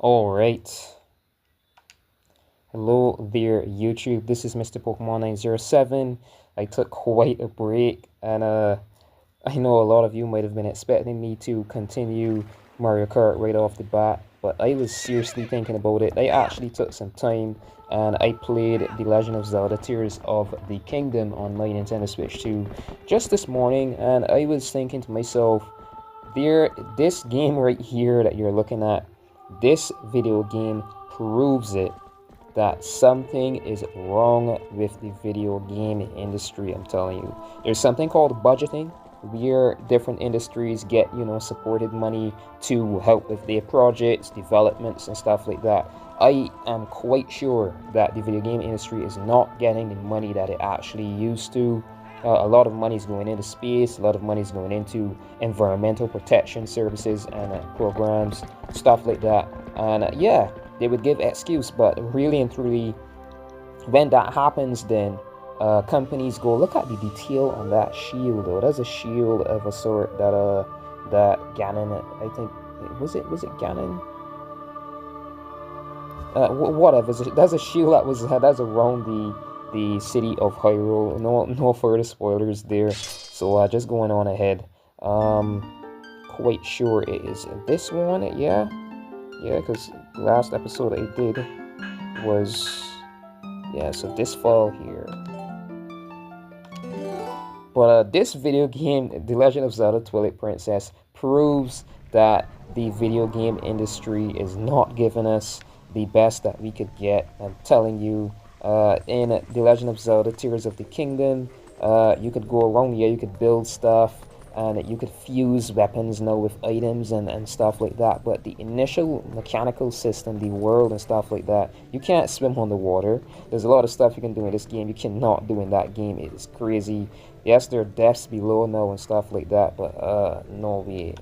Alright, hello there YouTube, this is Mr. Pokemon 907. I took quite a break and I know a lot of you might have been expecting me to continue Mario Kart right off the bat, but I was seriously thinking about it. I actually took some time and I played The Legend of Zelda Tears of the Kingdom on my Nintendo Switch 2 just this morning, and I was thinking to myself, this game right here that you're looking at, this video game proves it that something is wrong with the video game industry. I'm telling you, there's something called budgeting, where different industries get, supported money to help with their projects, developments, and stuff like that. I am quite sure that the video game industry is not getting the money that it actually used to. A lot of money is going into space, a lot of money is going into environmental protection services and programs, stuff like that. And yeah, they would give excuse, but really and truly, when that happens, then companies go, look at the detail on that shield, though. That's a shield of a sort that Ganon, I think, was it Ganon? Whatever. That's a shield that's around the city of Hyrule. No further spoilers there. So just going on ahead. Quite sure it is this one. Yeah, because the last episode I did was, yeah, so this fall here. But this video game, The Legend of Zelda Twilight Princess, proves that the video game industry is not giving us the best that we could get. I'm telling you, in The Legend of Zelda Tears of the Kingdom, you could go around here, you could build stuff, and you could fuse weapons now with items and stuff like that. But the initial mechanical system, the world and stuff like that, you can't swim on the water. There's a lot of stuff you can do in this game you cannot do in that game. It is crazy. Yes, there are depths below now and stuff like that, but no way.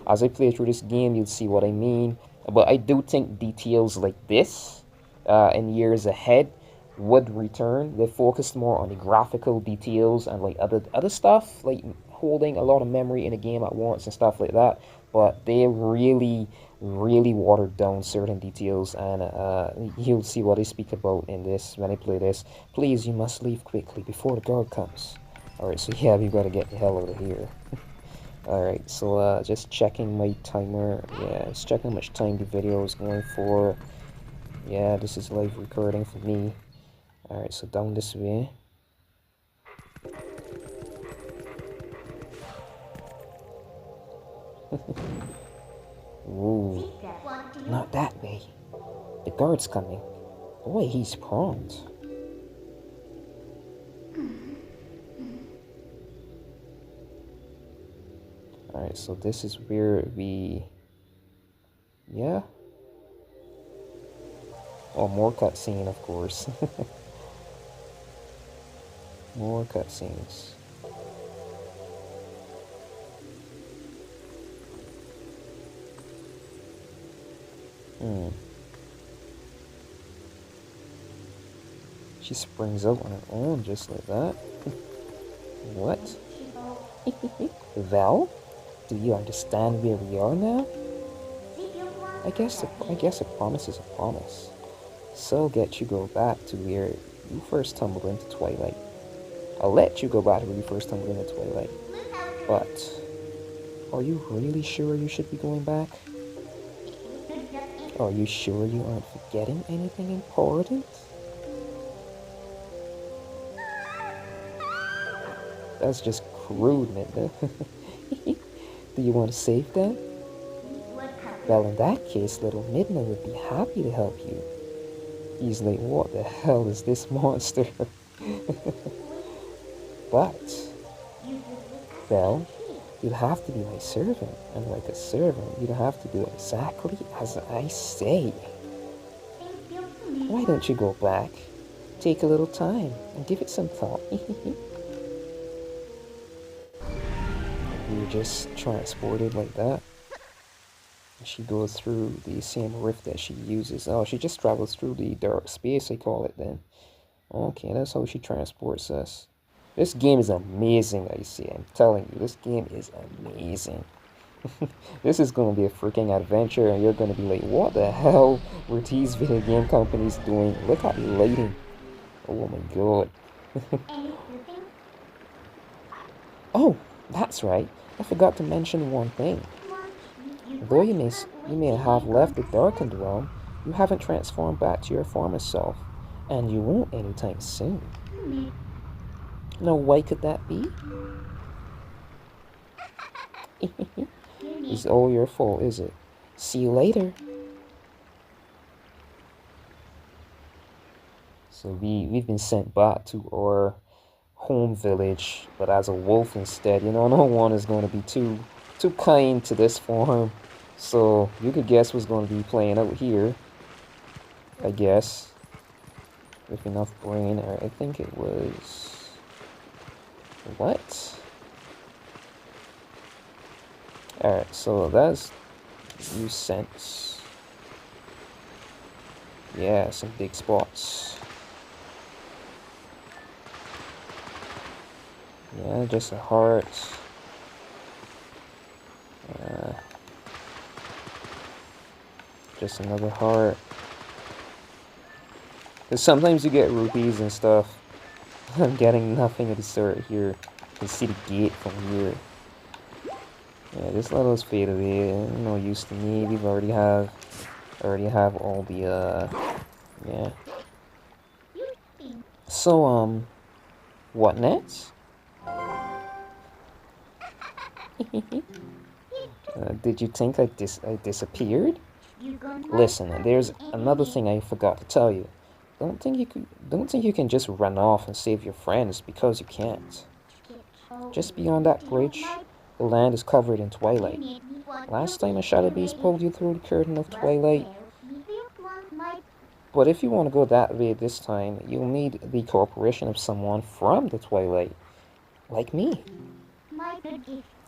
As I play through this game, you'll see what I mean. But I do think details like this in years ahead would return. They focused more on the graphical details and like other stuff, like holding a lot of memory in a game at once and stuff like that. But they really watered down certain details, and you'll see what I speak about in this when I play this. Please, you must leave quickly before the guard comes. Alright, so yeah, we gotta get the hell out of here. Alright, so just checking my timer. Yeah, it's checking how much time the video is going for. Yeah, this is live recording for me. Alright, so down this way. Ooh, not that way. The guard's coming. Boy, he's prompt. Alright, so this is where we... Yeah? Oh, more cutscene, of course. More cutscenes. She springs out on her own just like that. What? Val? Do you understand where we are now? I guess a promise is a promise. So get you go back to where you first tumbled into Twilight. I'll let you go back to where you first tumbled into Twilight. But are you really sure you should be going back? Are you sure you aren't forgetting anything important? That's just crude, Midna. Do you want to save them? Well, in that case, little Midna would be happy to help you. He's like, what the hell is this monster? But, well, you'll have to be my servant, and like a servant, you'll have to do exactly as I say. Why don't you go back? Take a little time and give it some thought. You just transported like that. She goes through the same rift that she uses. Oh, she just travels through the dark space, I call it then. Okay, that's how she transports us. This game is amazing, I see. I'm telling you, this game is amazing. This is gonna be a freaking adventure, and you're gonna be like, what the hell were these video game companies doing? Look at the lighting. Oh my god. Oh, that's right. I forgot to mention one thing. Though you may have left the darkened realm, you haven't transformed back to your former self, and you won't anytime soon. Now, why could that be? It's all your fault, is it? See you later. So we've been sent back to our home village, but as a wolf instead. You know, no one is going to be too kind to this farm. So you could guess what's going to be playing out here. I guess. With enough brain, or I think it was... What? Alright, so that's use sense. Yeah, some big spots. Yeah, just a heart. Just another heart. Because sometimes you get rupees and stuff. I'm getting nothing at the start here. You can see the gate from here. Yeah, just let us fade away. No use to me. We've already have all the yeah. So what next? Did you think I disappeared? Listen, there's another thing I forgot to tell you. Don't think you can just run off and save your friends, because you can't. Just beyond that bridge, the land is covered in twilight. Last time a shadow beast pulled you through the curtain of twilight. But if you want to go that way this time, you'll need the cooperation of someone from the twilight, like me.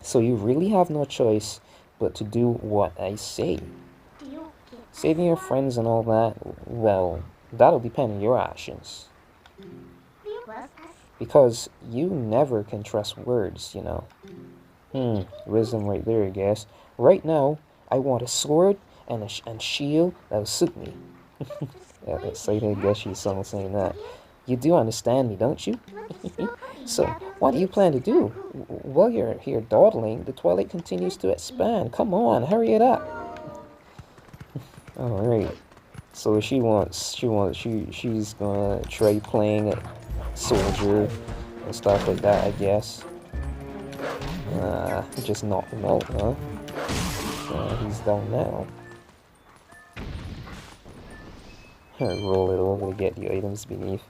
So you really have no choice but to do what I say. Saving your friends and all that, well, that'll depend on your actions. Because you never can trust words, you know. Wisdom right there, I guess. Right now, I want a sword and shield that'll suit me. Yeah, excited, I guess she's someone saying that. You do understand me, don't you? So, what do you plan to do? While you're here dawdling, the twilight continues to expand. Come on, hurry it up. Alright. So she's gonna try playing soldier and stuff like that, I guess. Just knock him out, huh? He's down now. Roll it over to get the items beneath.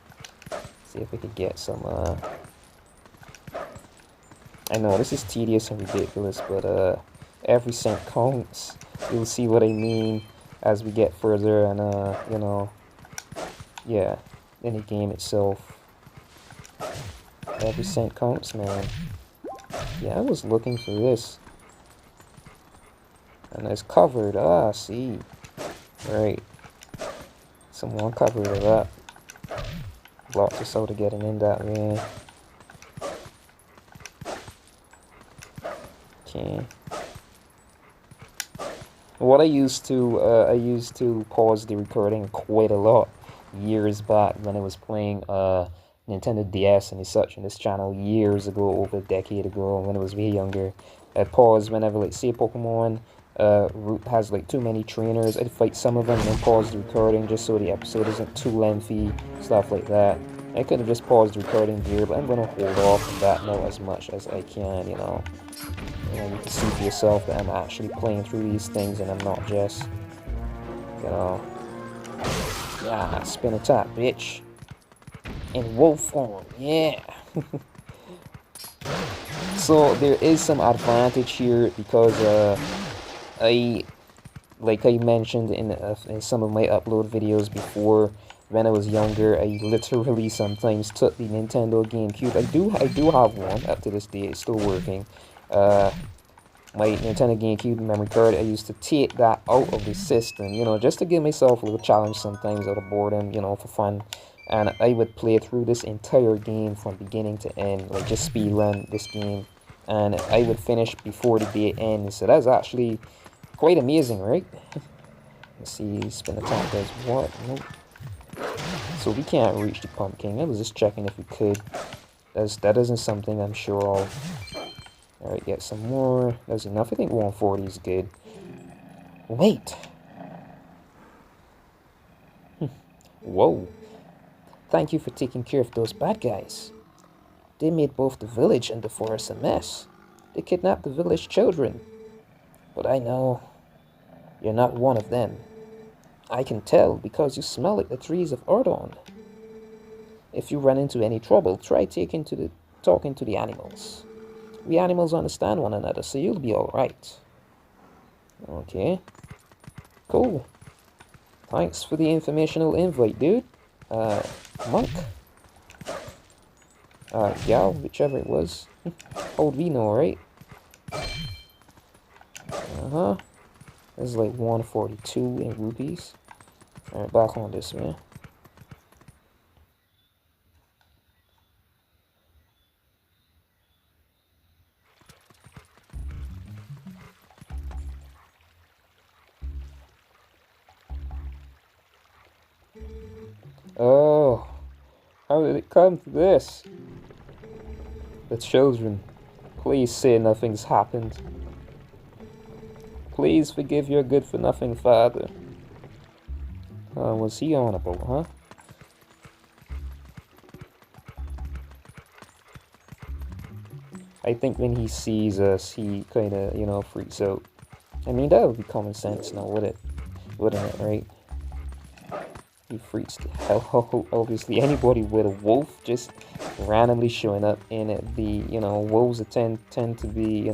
See if we could get some, I know this is tedious and ridiculous, but every cent counts. You'll see what I mean as we get further and, you know, yeah, in the game itself. Every cent counts, man. Yeah, I was looking for this. And it's covered. Ah, see. Right. Someone covered it up. Blocked us out of getting in that way. Okay. What I used to pause the recording quite a lot years back when I was playing Nintendo DS and such on this channel years ago, over a decade ago, when I was way younger. I'd pause whenever, like, say Pokemon route has like too many trainers. I'd fight some of them and then pause the recording just so the episode isn't too lengthy, stuff like that. I could have just paused the recording here, but I'm gonna hold off on that now as much as I can, you know. And you can see for yourself that I'm actually playing through these things and I'm not just, you know. Yeah, spin attack, bitch. In wolf form, yeah. So there is some advantage here because like I mentioned in some of my upload videos before, when I was younger, I literally sometimes took the Nintendo Gamecube. I do have one up to this day. It's still working. My Nintendo Gamecube memory card, I used to take that out of the system, you know, just to give myself a little challenge sometimes out of boredom, you know, for fun. And I would play through this entire game from beginning to end, like just speed run this game. and I would finish before the day ends. So that's actually quite amazing, right? Let's see, spin attack does what? Nope. So we can't reach the pumpkin. I was just checking if we could. That isn't something I'm sure of. Alright, get some more. That's enough. I think 140 is good. Wait. Whoa. Thank you for taking care of those bad guys. They made both the village and the forest a mess. They kidnapped the village children. But I know you're not one of them. I can tell because you smell like the trees of Ardon. If you run into any trouble, try talking to the animals. We animals understand one another, so you'll be alright. Okay. Cool. Thanks for the informational invite, dude. Monk. Gal, whichever it was. How would we know, right? Uh-huh. This is like 142 in rupees. Alright, back on this, man. Oh, how did it come to this? The children, please say nothing's happened. Please forgive your good-for-nothing father. Was he on about, huh? I think when he sees us, he kind of, you know, freaks out. I mean, that would be common sense now, wouldn't it, right? He freaks the hell out. Obviously, anybody with a wolf just randomly showing up in it, wolves tend to be,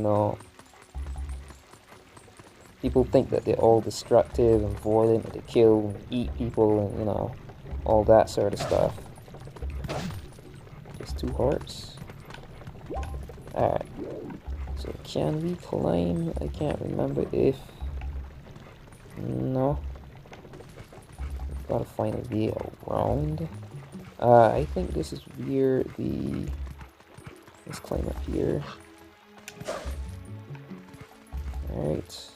people think that they're all destructive and violent, and they kill and eat people and, all that sort of stuff. Just 2 hearts. Alright. So can we climb? I can't remember if... No. Gotta find a way around. I think this is where the... Let's climb up here. Alright.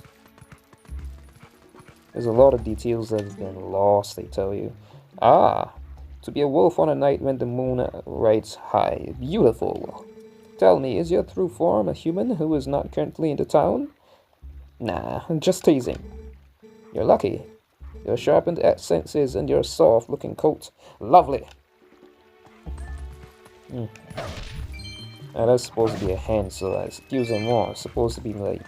There's a lot of details that have been lost, I tell you. Ah! To be a wolf on a night when the moon rides high. Beautiful. Tell me, is your true form a human who is not currently in the town? Nah, I'm just teasing. You're lucky. Your sharpened senses and your soft-looking coat. Lovely. Now that's supposed to be a hen, so excusez-moi, it's supposed to be like...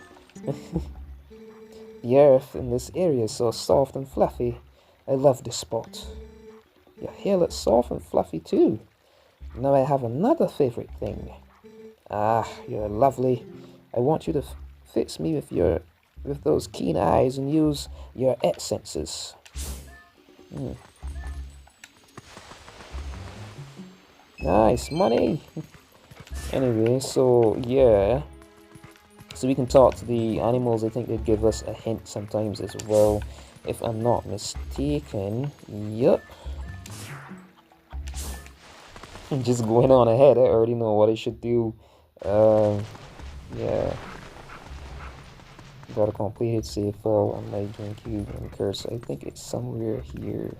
The earth in this area is so soft and fluffy. I love this spot. Your hair looks soft and fluffy too. Now I have another favorite thing. Ah, you're lovely. I want you to fix me with those keen eyes and use your senses. Nice money. Anyway, so yeah. So we can talk to the animals. I think they give us a hint sometimes as well, if I'm not mistaken. Yup. Just going on ahead. I already know what I should do. Yeah. Got a completed save file on my Gamecube and cursor. I think it's somewhere here.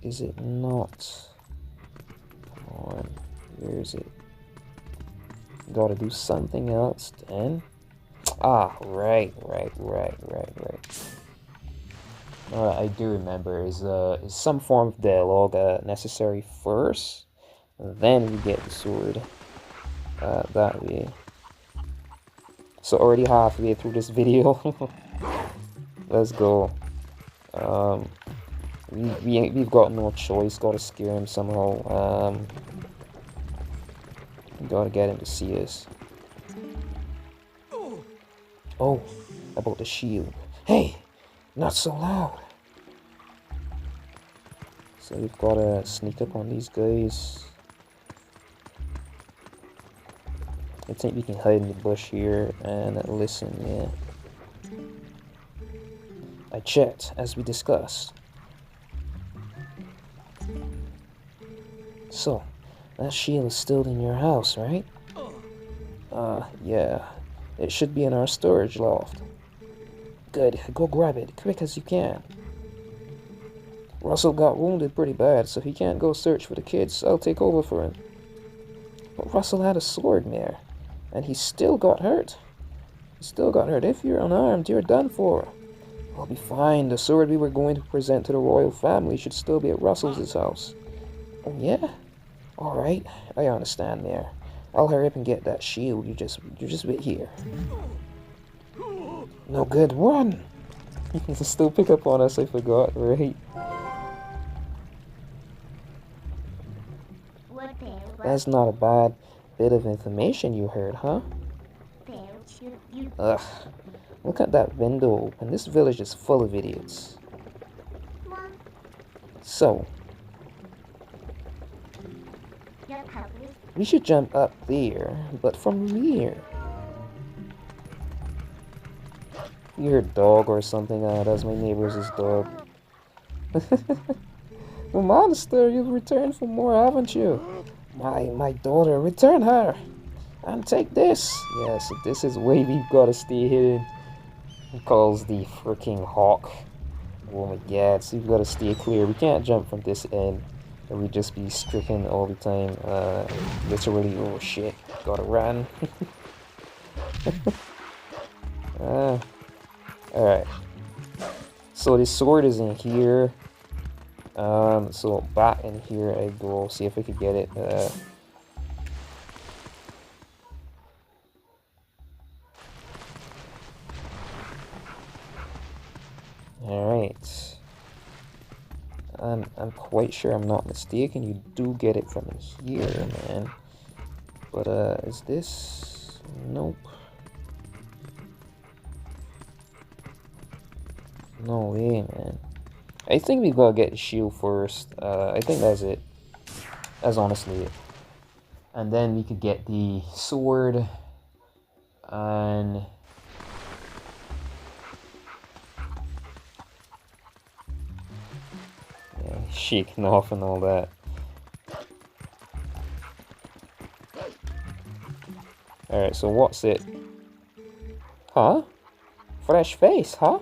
Is it not? Come on. Where is it? Gotta do something else then. Ah, right. I do remember. Is some form of dialogue necessary first? Then we get the sword. That way. So already halfway through this video. Let's go. We've got no choice. Gotta scare him somehow. Gotta get him to see us. Oh, about the shield. Hey, not so loud. So we've gotta sneak up on these guys. I think we can hide in the bush here and listen, yeah. I checked, as we discussed. So, that shield is still in your house, right? Yeah. It should be in our storage loft. Good, go grab it, quick as you can. Russell got wounded pretty bad, so he can't go search for the kids. I'll take over for him. But Russell had a sword there, and he still got hurt. If you're unarmed, you're done for. I'll be fine. The sword we were going to present to the royal family should still be at Russell's house. Oh, yeah? Alright, I understand there. I'll hurry up and get that shield. You just wait here. No good, run! You can still pick up on us, I forgot, right? That's not a bad bit of information you heard, huh? Ugh. Look at that window open. This village is full of idiots. So, we should jump up there, but from here. You heard dog or something. That's my neighbor's dog. The monster, you've returned for more, haven't you? My daughter, return her! And take this! Yeah, so this is where we've got to stay hidden. He calls the freaking hawk. Oh my god, so we've got to stay clear. We can't jump from this end, or we just be stricken all the time. Literally, oh shit, gotta run. Alright. So this sword is in here. So back in here I go, see if I could get it. Alright. I'm quite sure I'm not mistaken. You do get it from here, man. But is this? Nope. No way, man. I think we gotta get the shield first. I think that's it. That's honestly it. And then we could get the sword and yeah, shaking off and all that. Alright, so what's it? Huh? Fresh face, huh?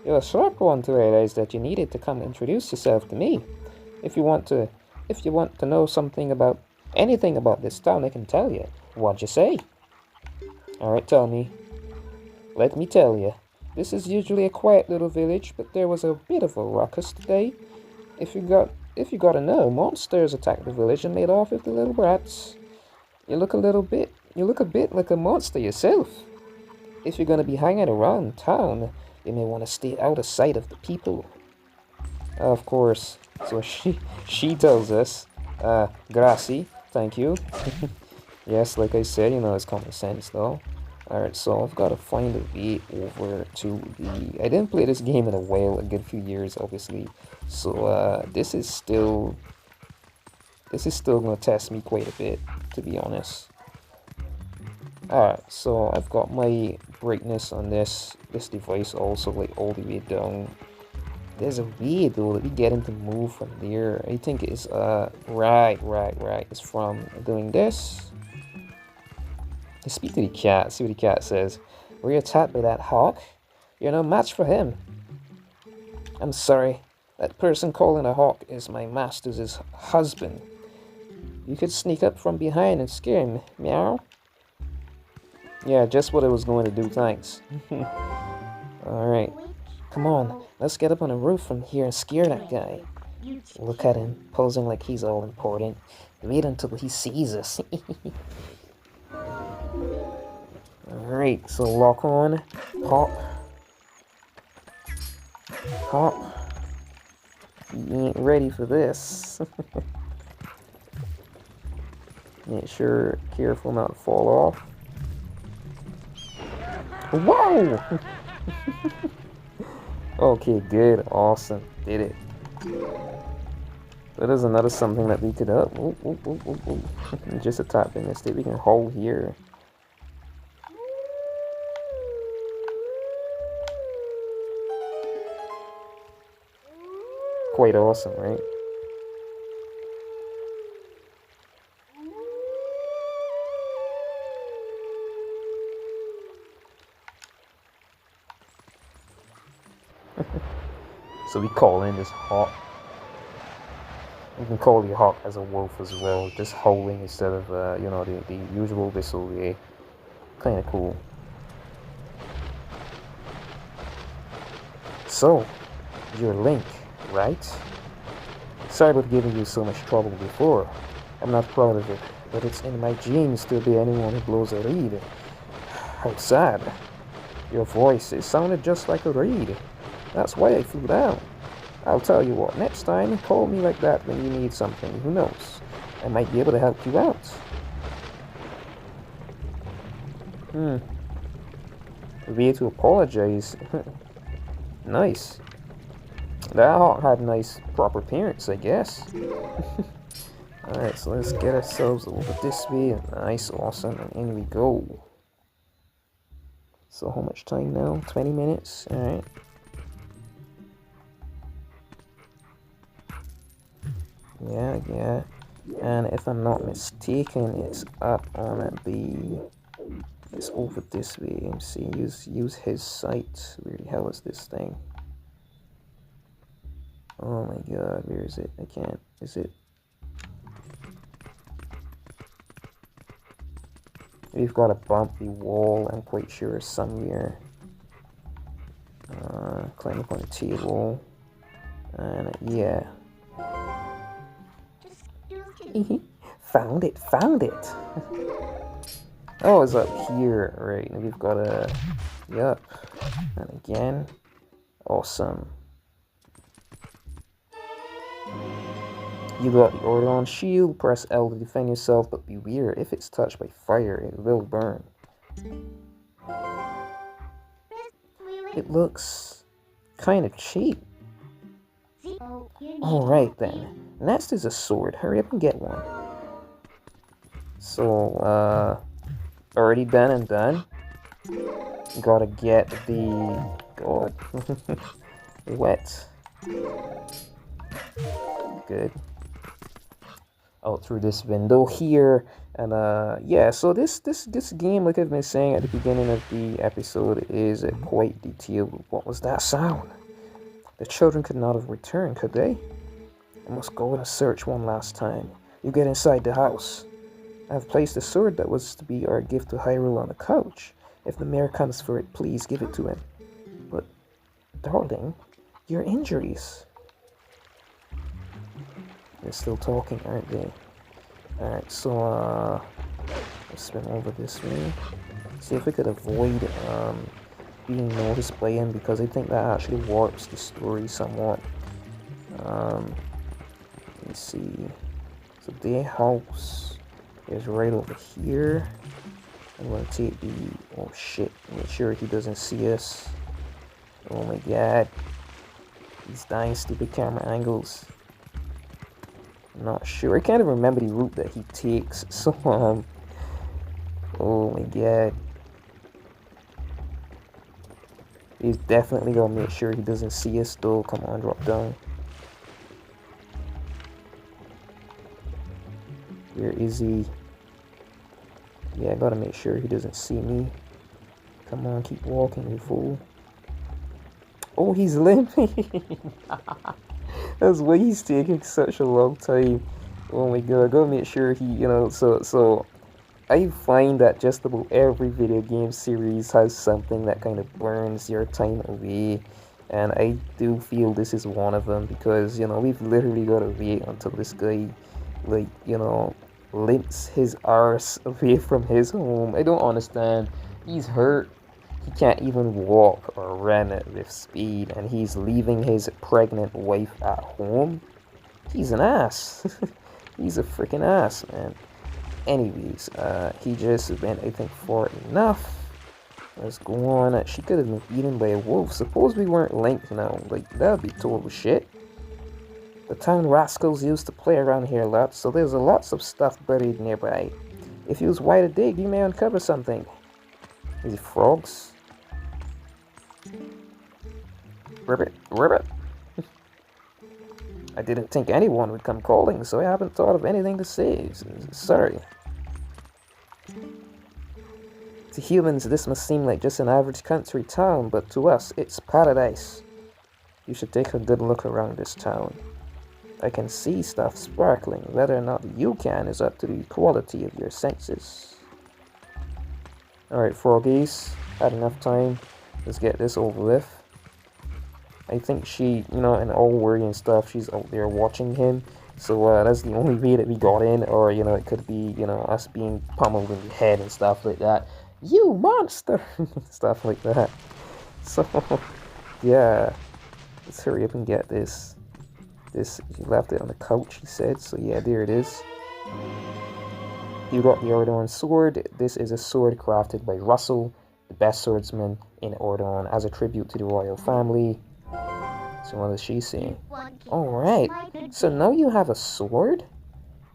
You're a sharp one to realize that you needed to come introduce yourself to me. If you want to know something about anything about this town, I can tell you. What'd you say? Alright, tell me. Let me tell you. This is usually a quiet little village, but there was a bit of a ruckus today. If you gotta know, monsters attacked the village and made off with the little brats. You look a bit like a monster yourself. If you're gonna be hanging around town, you may want to stay out of sight of the people. Of course. So she tells us, grazie, thank you. Yes, like I said, you know, it's common sense though. Alright, so I've got to find a way over to the... I didn't play this game in a while, a good few years, obviously. So, this is still going to test me quite a bit, to be honest. Alright, so I've got my brightness on this device also like all the way down. There's a way though that we get him to move from there. I think it's right. It's from doing this. I speak to the cat, see what the cat says. Were you attacked by that hawk? You're no match for him. I'm sorry. That person calling a hawk is my master's husband. You could sneak up from behind and scare him. Meow. Yeah, just what I was going to do, thanks. Alright. Come on, let's get up on the roof from here and scare that guy. Look at him, posing like he's all important. Wait until he sees us. Alright, so lock on. Hop. Hop. You ain't ready for this. Make sure, careful not to fall off. Whoa! Okay, good, awesome, did it. That is another something that we could just a top in this, we can hold here. Quite awesome, right? So we call in this hawk. You can call the hawk as a wolf as well, just howling instead of you know, the usual whistle. Yeah, kind of cool. So you're Link, right? Sorry about giving you so much trouble before. I'm not proud of it, but it's in my genes to be anyone who blows a reed. How sad. Your voice, it sounded just like a reed. That's why I flew down. I'll tell you what, next time, call me like that when you need something. Who knows? I might be able to help you out. Way to apologize. Nice. That hawk had nice proper appearance, I guess. Alright, so let's get ourselves over this way. Nice, awesome, and in we go. So how much time now? 20 minutes? Alright. Yeah. And if I'm not mistaken, it's up on the... It's over this way. MC, use his sight. Where the hell is this thing? Oh my god, where is it? I can't. Is it? We've got a bumpy wall, I'm quite sure, somewhere. Climb up on the table. And yeah. Found it! Oh, it's up here, right? And we've got a... Yup. And again. Awesome. You got the Orlean shield, press L to defend yourself, but beware, if it's touched by fire, it will burn. It looks kind of cheap. Alright then, next is a sword, hurry up and get one. So, already done and done. Gotta get the... God. Wet. Good. Out through this window here, and yeah, so this game, like I've been saying at the beginning of the episode, is quite detailed. What was that sound? The children could not have returned, could they? I must go and search one last time. You get inside the house. I have placed the sword that was to be our gift to Hyrule on the couch. If the mayor comes for it, please give it to him. But, darling, your injuries. They're still talking, aren't they? Alright, so, let's spin over this way. See if we could avoid, being noticed by him, because I think that actually warps the story somewhat. Let's see. So, their house is right over here. I'm gonna take the... Oh, shit. Make sure he doesn't see us. Oh, my God. These dying stupid camera angles. Not sure. I can't even remember the route that he takes. So, oh my god. He's definitely gonna make sure he doesn't see us though. Come on, drop down. Where is he? Yeah, I gotta make sure he doesn't see me. Come on, keep walking, you fool. Oh, he's limping. That's why he's taking such a long time. Oh my god, I gotta make sure he, you know, so I find that just about every video game series has something that kind of burns your time away. And I do feel this is one of them, because, you know, we've literally got to wait until this guy, like, you know, limps his arse away from his home. I don't understand. He's hurt. He can't even walk or run with speed, and he's leaving his pregnant wife at home. He's an ass. He's a freaking ass, man. Anyways, he just went, I think, far enough. Let's go on. She could have been eaten by a wolf. Suppose we weren't linked now. Like, that would be total shit. The town rascals used to play around here a lot, so there's lots of stuff buried nearby. If you use wide a dig, you may uncover something. Is it frogs? Ribbit, ribbit. I didn't think anyone would come calling, so I haven't thought of anything to say. Sorry. To humans, this must seem like just an average country town, but to us, it's paradise. You should take a good look around this town. I can see stuff sparkling. Whether or not you can is up to the quality of your senses. Alright, froggies. Had enough time. Let's get this over with. I think she, you know, in all worry and stuff, she's out there watching him. So that's the only way that we got in. Or, you know, it could be, you know, us being pummeled in the head and stuff like that. You monster! Stuff like that. So, yeah. Let's hurry up and get this. He left it on the couch, he said. So yeah, there it is. You got the Ordon sword. This is a sword crafted by Russell, the best swordsman in Ordon, as a tribute to the royal family. So what is she saying? Alright, so now you have a sword?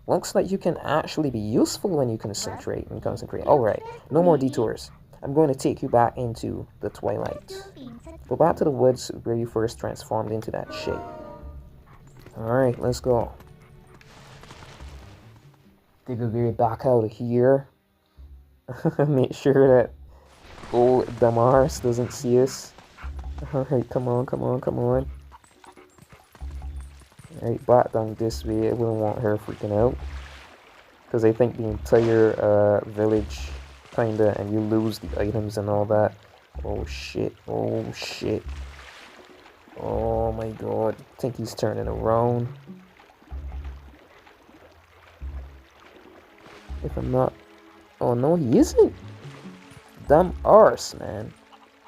Looks like you can actually be useful when you concentrate. Alright, no more detours. I'm going to take you back into the Twilight. Go back to the woods where you first transformed into that shape. Alright, let's go. Dig a way back out of here. Make sure that old Damaris doesn't see us. Alright, come on. Alright, back down this way. I wouldn't want her freaking out. Because I think the entire village kinda, and you lose the items and all that. Oh shit. Oh my god. I think he's turning around. If I'm not... Oh no, he isn't. Dumb arse, man.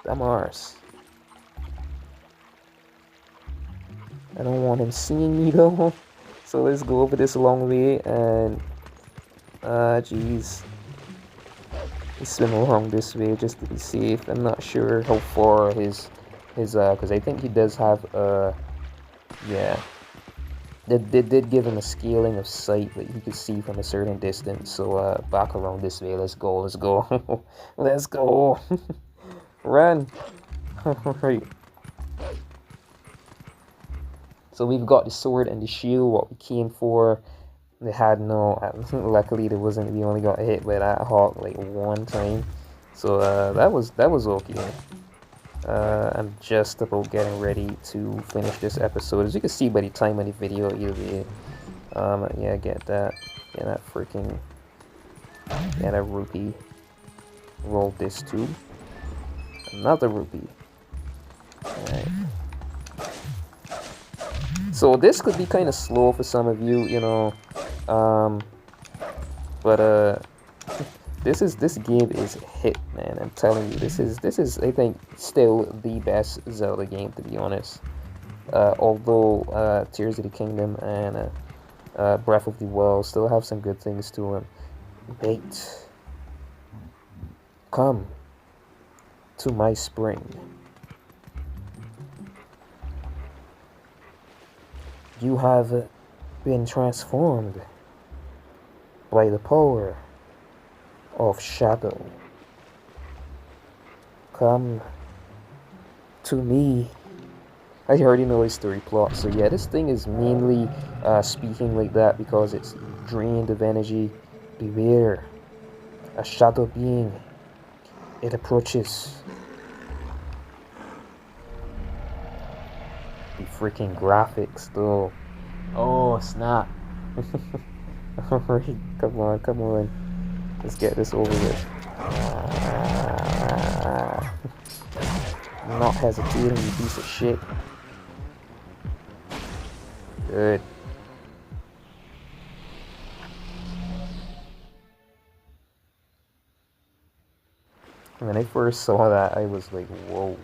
Dumb arse. I don't want him seeing me though. So let's go over this long way and... jeez. Let's swim along this way just to be safe. I'm not sure how far his because I think he does have yeah. They did give him a scaling of sight that he could see from a certain distance. So back around this way. Let's go. Let's go. Run. Alright. So we've got the sword and the shield, what we came for. They had no, luckily there wasn't, we only got hit by that hawk like one time. So that was okay. I'm just about getting ready to finish this episode. As you can see by the time of the video, either way. Yeah, get that freaking, that rupee. Roll this too. Another rupee. Alright. So this could be kind of slow for some of you, you know. This game is a hit, man. I'm telling you, this is I think still the best Zelda game, to be honest. Although Tears of the Kingdom and Breath of the Wild still have some good things to them. Wait, come to my spring. You have been transformed by the power of shadow. Come to me. I already know his story plot, so yeah, this thing is mainly speaking like that because it's drained of energy. Beware, a shadow being. It approaches. The freaking graphics, though. Oh snap! Alright, come on. Let's get this over with. I'm not hesitating, you piece of shit. Good. When I first saw that, I was like, whoa.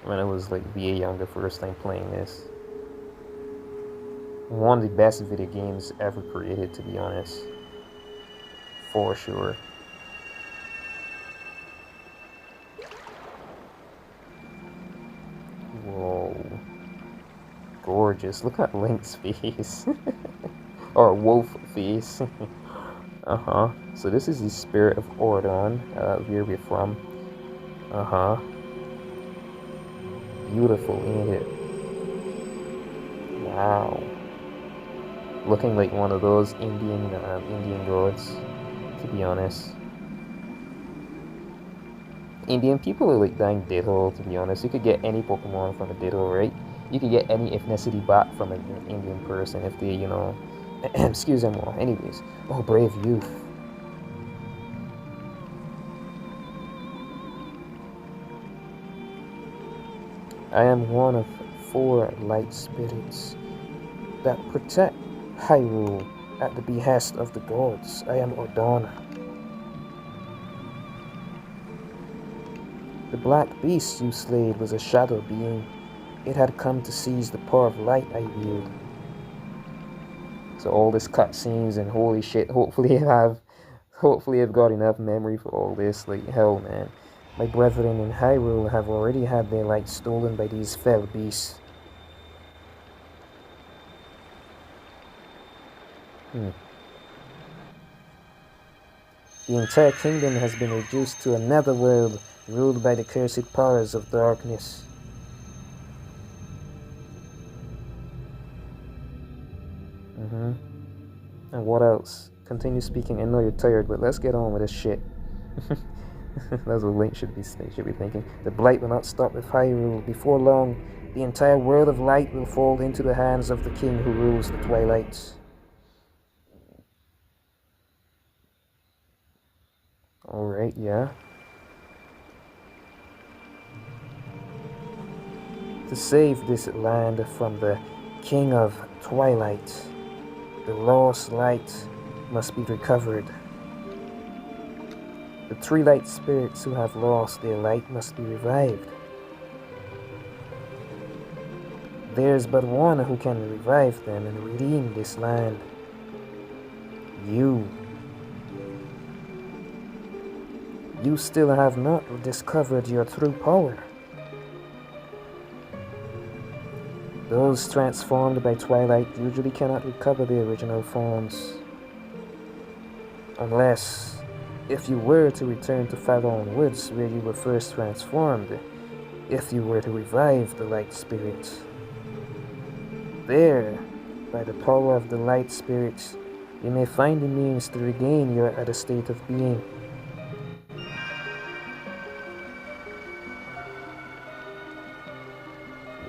When I was like way younger, first time playing this. One of the best video games ever created, to be honest. For sure. Whoa. Gorgeous. Look at Link's face. Or wolf face. Uh-huh. So this is the spirit of Ordon, where we're from. Uh-huh. Beautiful, ain't it? Wow. Looking like one of those Indian gods, to be honest. Indian people are like dying deadhole, to be honest. You could get any Pokemon from a deadhole, right? You could get any ethnicity back from an Indian person if they, you know, excuse them all. Anyways, oh, brave youth. I am one of 4 light spirits that protect Hyrule at the behest of the gods. I am Ordana. The black beast you slayed was a shadow being. It had come to seize the power of light I wield. So all this cutscenes and holy shit, hopefully I've got enough memory for all this. Like hell, man. My brethren in Hyrule have already had their light stolen by these fell beasts. The entire kingdom has been reduced to a netherworld ruled by the cursed powers of darkness. And what else? Continue speaking. I know you're tired, but let's get on with this shit. That's what Link should be thinking. The blight will not stop with Hyrule. Before long, the entire world of light will fall into the hands of the king who rules the Twilight. Alright, yeah. To save this land from the King of Twilight, the lost light must be recovered. The 3 light spirits who have lost their light must be revived. There is but one who can revive them and redeem this land. You. You still have not discovered your true power. Those transformed by Twilight usually cannot recover their original forms. Unless, if you were to return to Faron Woods where you were first transformed, if you were to revive the Light Spirit. There, by the power of the Light Spirit, you may find the means to regain your other state of being.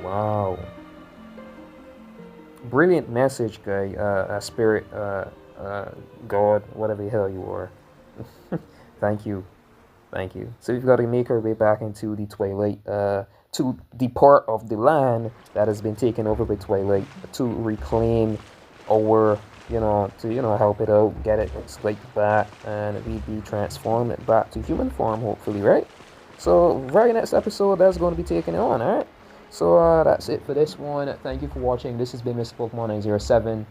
Wow. Brilliant message, guy. Spirit, God, whatever the hell you are. Thank you. So we've got to make our way back into the Twilight, to the part of the land that has been taken over by Twilight, to reclaim our, to help it out, get it like back, and we be transformed back to human form, hopefully, right? So very next episode, that's going to be taken on, alright? So that's it for this one. Thank you for watching. This has been Mr. Pokemon 907.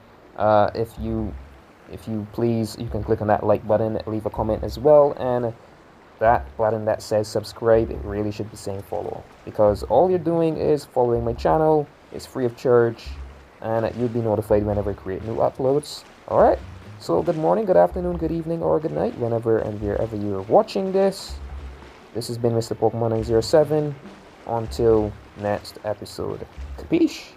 If you please, you can click on that like button, leave a comment as well, and that button that says subscribe, it really should be saying follow, because all you're doing is following my channel. It's free of charge, and you'll be notified whenever I create new uploads. Alright, so good morning, good afternoon, good evening, or good night, whenever and wherever you're watching this. This has been Mr. Pokemon 907. Until next episode. Capiche?